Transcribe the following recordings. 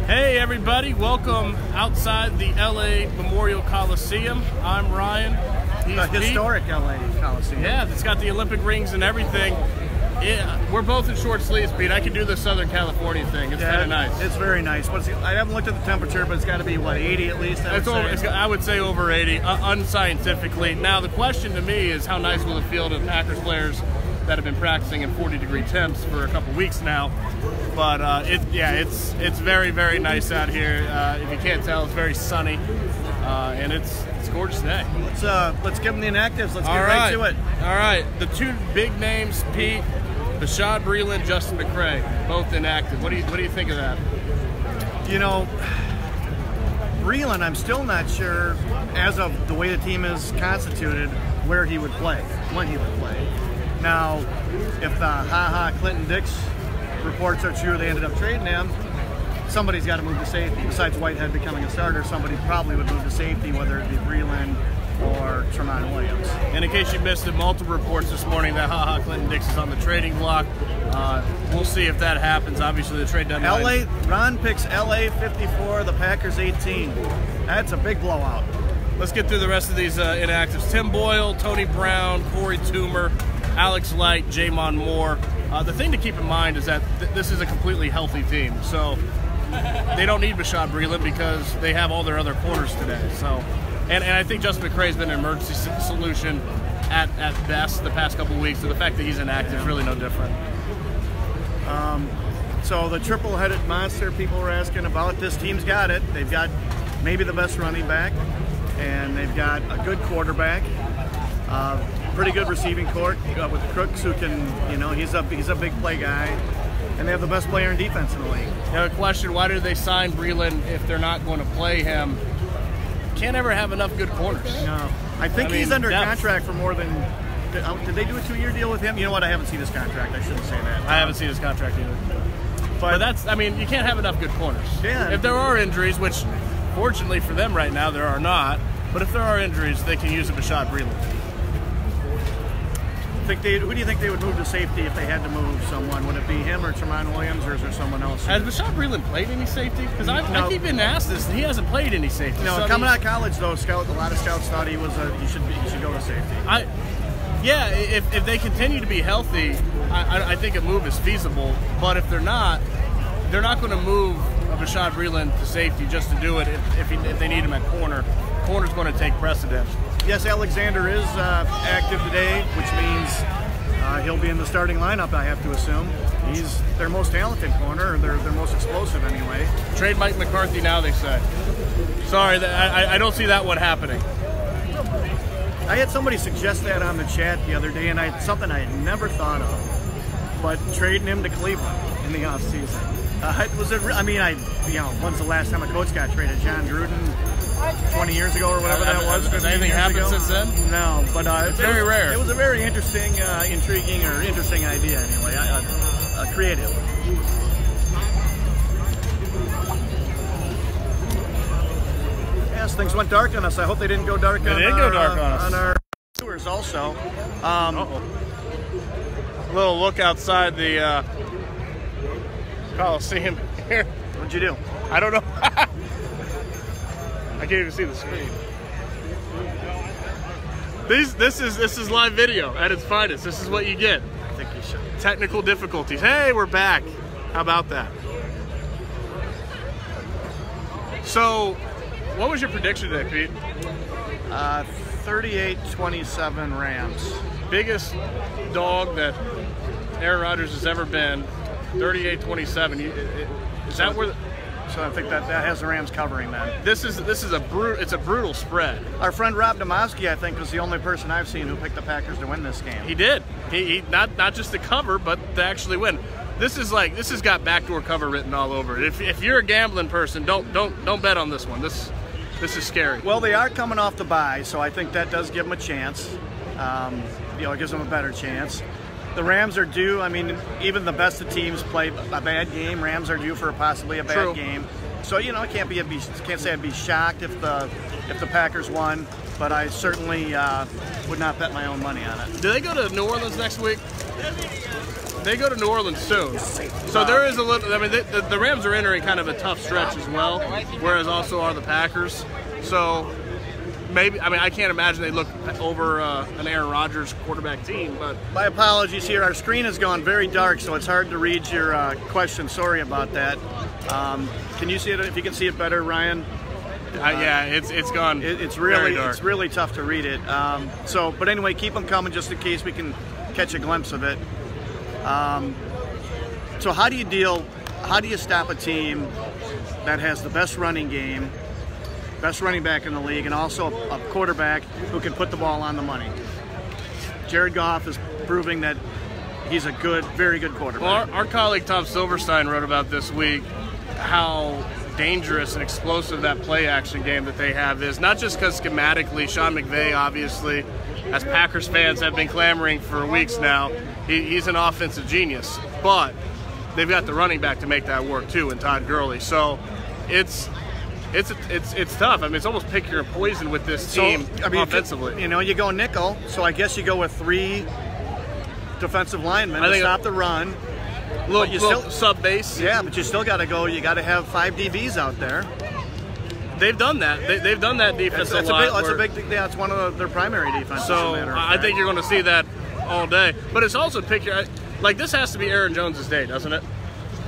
Hey everybody, welcome outside the LA Memorial Coliseum. I'm Ryan. He's the historic Pete. LA Coliseum. Yeah, it's got the Olympic rings and everything. Yeah, we're both in short sleeves, Pete. I can do the Southern California thing. It's kind of nice. It's very nice. I haven't looked at the temperature, but it's got to be, what, 80 at least? I would say over 80, unscientifically. Now, the question to me is how nice will it feel to Packers players that have been practicing in 40-degree temps for a couple weeks now. But it's very, very nice out here. If you can't tell, it's very sunny, and it's a gorgeous day. Let's give them the inactives. Let's get right to it. All right, the two big names, Pete, Bashaud Breeland, Justin McCray, both inactive. What do you think of that? You know, Breeland, I'm still not sure, as of the way the team is constituted, where he would play, when he would play. Now, if the Clinton Dix reports are true, they ended up trading him, somebody's got to move to safety. Besides Whitehead becoming a starter, somebody probably would move to safety, whether it be Breeland or Tremont Williams. And in case you missed it, multiple reports this morning that Clinton Dix is on the trading block. We'll see if that happens. Obviously, the trade deadline. Ron picks LA 54, the Packers 18. That's a big blowout. Let's get through the rest of these inactives. Tim Boyle, Tony Brown, Corey Toomer, Alex Light, Jamon Moore. The thing to keep in mind is that this is a completely healthy team. So they don't need Bashaud Breeland because they have all their other corners today. So, and I think Justin McCray's been an emergency solution at best the past couple of weeks. So the fact that he's inactive is really no different. So the triple-headed monster people were asking about, this team's got it. They've got maybe the best running back, and they've got a good quarterback. Pretty good receiving court with Crooks, who can, he's a big play guy, and they have the best player in defense in the league. Now, question: why did they sign Breeland if they're not going to play him? Can't ever have enough good corners. No, I think he's under contract for more than. Did they do a 2-year deal with him? You know what? I haven't seen his contract. I shouldn't say that. I haven't seen his contract either. But that's, you can't have enough good corners. Yeah. If there are injuries, which fortunately for them right now there are not, but if there are injuries, they can use a Bashaud Breeland. Who do you think they would move to safety if they had to move someone? Would it be him or Tremont Williams, or is there someone else? Has Bashaud Breeland played any safety? Because I keep getting asked this, and he hasn't played any safety. No, coming out of college though, a lot of scouts thought he should go to safety. If they continue to be healthy, I think a move is feasible. But if they're not going to move a Bashaud Breeland to safety just to do it if they need him at corner. Corner's going to take precedence. Yes, Alexander is active today, which means he'll be in the starting lineup, I have to assume. He's their most talented corner, or their most explosive anyway. Trade Mike McCarthy now, they say. Sorry, I don't see that one happening. I had somebody suggest that on the chat the other day, and something I had never thought of, but trading him to Cleveland in the offseason. When's the last time a coach got traded? John Gruden 20 years ago or whatever that was. Has anything happened since then? No, but it's very rare. It was a very interesting, interesting idea anyway. Creative. Yes, things went dark on us. I hope they didn't go dark on our viewers also. A little look outside the Coliseum here. What'd you do? I don't know. I can't even see the screen. This is live video at its finest. This is what you get. I think you should. Technical difficulties. Hey, we're back. How about that? So, what was your prediction today, Pete? 38-27 Rams. Biggest dog that Aaron Rodgers has ever been. 38-27. Is that where? So I think that has the Rams covering that. It's a brutal spread. Our friend Rob Domofsky, I think, was the only person I've seen who picked the Packers to win this game. He did. He not just to cover, but to actually win. This has got backdoor cover written all over it. If you're a gambling person, don't bet on this one. This is scary. Well, they are coming off the bye, so I think that does give them a chance. It gives them a better chance. The Rams are due. Even the best of teams play a bad game. Rams are due for possibly a bad game. So can't say I'd be shocked if the Packers won, but I certainly would not bet my own money on it. Do they go to New Orleans next week? they go to New Orleans soon. So there is a little. I mean, the Rams are entering kind of a tough stretch as well, whereas also are the Packers. So maybe, I mean, I can't imagine they look over an Aaron Rodgers quarterback team. But my apologies here. Our screen has gone very dark, so it's hard to read your question. Sorry about that. Can you see it? If you can see it better, Ryan. Yeah, it's gone. It's very dark. It's really tough to read it. But anyway, keep them coming just in case we can catch a glimpse of it. So how do you stop a team that has the best running game, best running back in the league, and also a quarterback who can put the ball on the money? Jared Goff is proving that he's a very good quarterback. Well, our colleague Tom Silverstein wrote about this week how dangerous and explosive that play action game that they have is, not just because schematically Sean McVay, obviously, as Packers fans have been clamoring for weeks now, he's an offensive genius, but they've got the running back to make that work too in Todd Gurley. So it's tough. I mean, it's almost pick your poison with this team offensively. You go nickel, so I guess you go with 3 defensive linemen to stop the run. Little sub base. Yeah, but you still got to go. You got to have 5 DBs out there. They've done that. They've done that defense a lot. That's a big thing. Yeah, it's one of their primary defenses. So I think you're going to see that all day. But it's also this has to be Aaron Jones' day, doesn't it?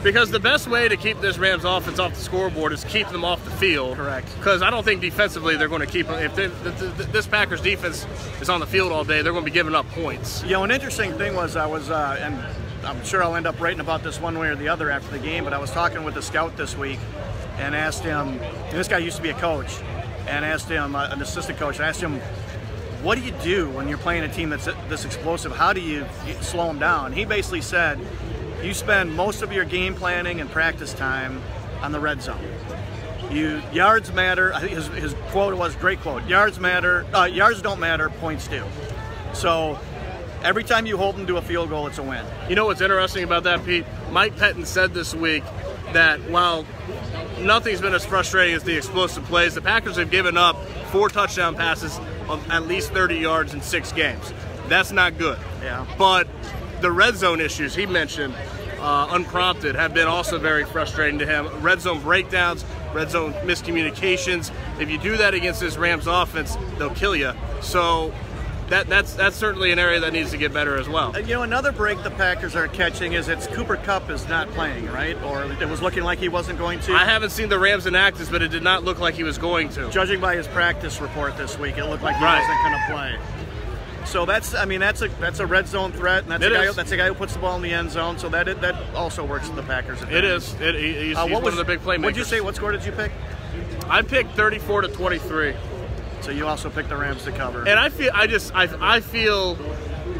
Because the best way to keep this Rams offense off the scoreboard is keep them off the field. Correct. Because I don't think defensively they're going to keep them. If this Packers defense is on the field all day, they're going to be giving up points. An interesting thing was and I'm sure I'll end up writing about this one way or the other after the game, but I was talking with a scout this week and asked him, and this guy used to be a coach, and asked him, an assistant coach, and asked him, what do you do when you're playing a team that's this explosive? How do you slow them down? He basically said, you spend most of your game planning and practice time on the red zone. Yards matter. I think his quote was, great quote, yards don't matter, points do. So every time you hold them to a field goal, it's a win. You know what's interesting about that, Pete? Mike Pettin said this week that while nothing's been as frustrating as the explosive plays, the Packers have given up 4 touchdown passes of at least 30 yards in 6 games. That's not good. Yeah. But the red zone issues he mentioned, unprompted, have been also very frustrating to him. Red zone breakdowns, red zone miscommunications. If you do that against this Rams offense, they'll kill you. So that's certainly an area that needs to get better as well. Another break the Packers are catching is Cooper Kupp is not playing, right? Or it was looking like he wasn't going to. I haven't seen the Rams in practice, but it did not look like he was going to. Judging by his practice report this week, it looked like he wasn't going to play. So that's a red zone threat, and that's a guy who puts the ball in the end zone. So that also works for the Packers. It is. He's one of the big playmakers. What did you say? What score did you pick? I picked 34-23. So you also picked the Rams to cover. And I feel,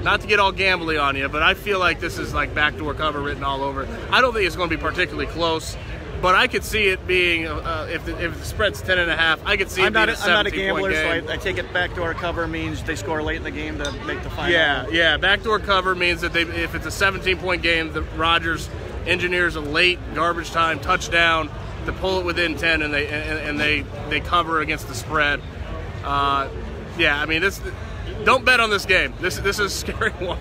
not to get all gambly on you, but I feel like this is like backdoor cover written all over it. I don't think it's going to be particularly close, but I could see it being, if the spread's 10.5, I could see it being a 17-point game. I'm not a gambler, so I take it backdoor cover means they score late in the game to make the final. Yeah. Backdoor cover means that if it's a 17-point game, the Rodgers engineers a late garbage time touchdown to pull it within 10, and they cover against the spread. Don't bet on this game. This is a scary one.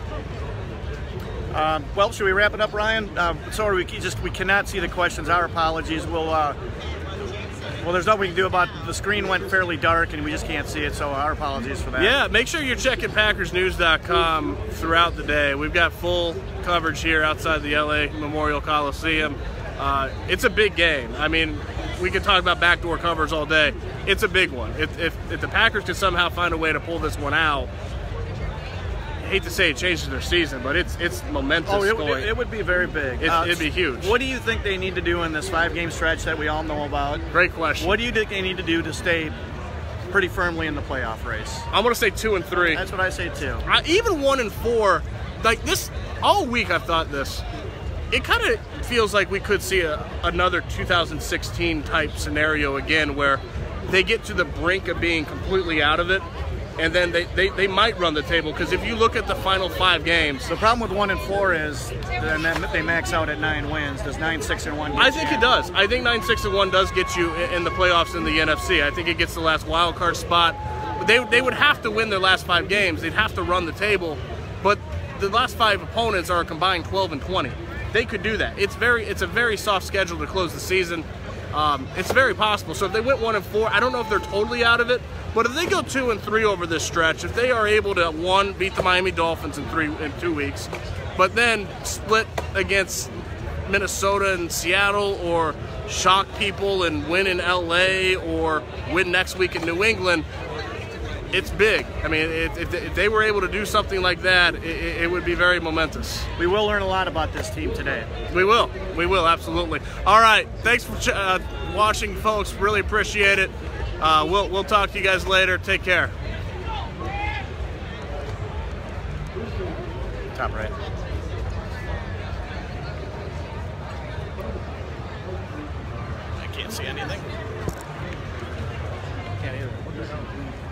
Well, should we wrap it up, Ryan? Sorry, we cannot see the questions. Our apologies. There's nothing we can do about it. The screen went fairly dark and we just can't see it, so our apologies for that. Yeah, make sure you're checking PackersNews.com throughout the day. We've got full coverage here outside the LA Memorial Coliseum. It's a big game. I mean, we could talk about backdoor covers all day. It's a big one. If the Packers can somehow find a way to pull this one out, I hate to say it changes their season, but it's momentous. It would be very big. It'd be huge. What do you think they need to do in this 5-game stretch that we all know about? Great question. What do you think they need to do to stay pretty firmly in the playoff race? I'm going to say 2-3. That's what I say too. Even 1-4, like this, all week I've thought this. It kind of feels like we could see another 2016 type scenario again, where they get to the brink of being completely out of it, and then they might run the table. Because if you look at the final 5 games, the problem with 1-4 is then they max out at 9 wins. Does 9-6-1? I think it does. I think 9-6-1 does get you in the playoffs in the NFC. I think it gets the last wild card spot. They would have to win their last 5 games. They'd have to run the table, but the last 5 opponents are a combined 12-20. They could do that. It's a very soft schedule to close the season. It's very possible. So if they went 1-4, I don't know if they're totally out of it, but if they go 2-3 over this stretch, if they are able to, 1, beat the Miami Dolphins in 2 weeks, but then split against Minnesota and Seattle, or shock people and win in LA, or win next week in New England, it's big. I mean, if they were able to do something like that, it would be very momentous. We will learn a lot about this team today. We will, absolutely. All right, thanks for watching, folks. Really appreciate it. We'll talk to you guys later. Take care. Top right. I can't see anything. Can't either. What the hell?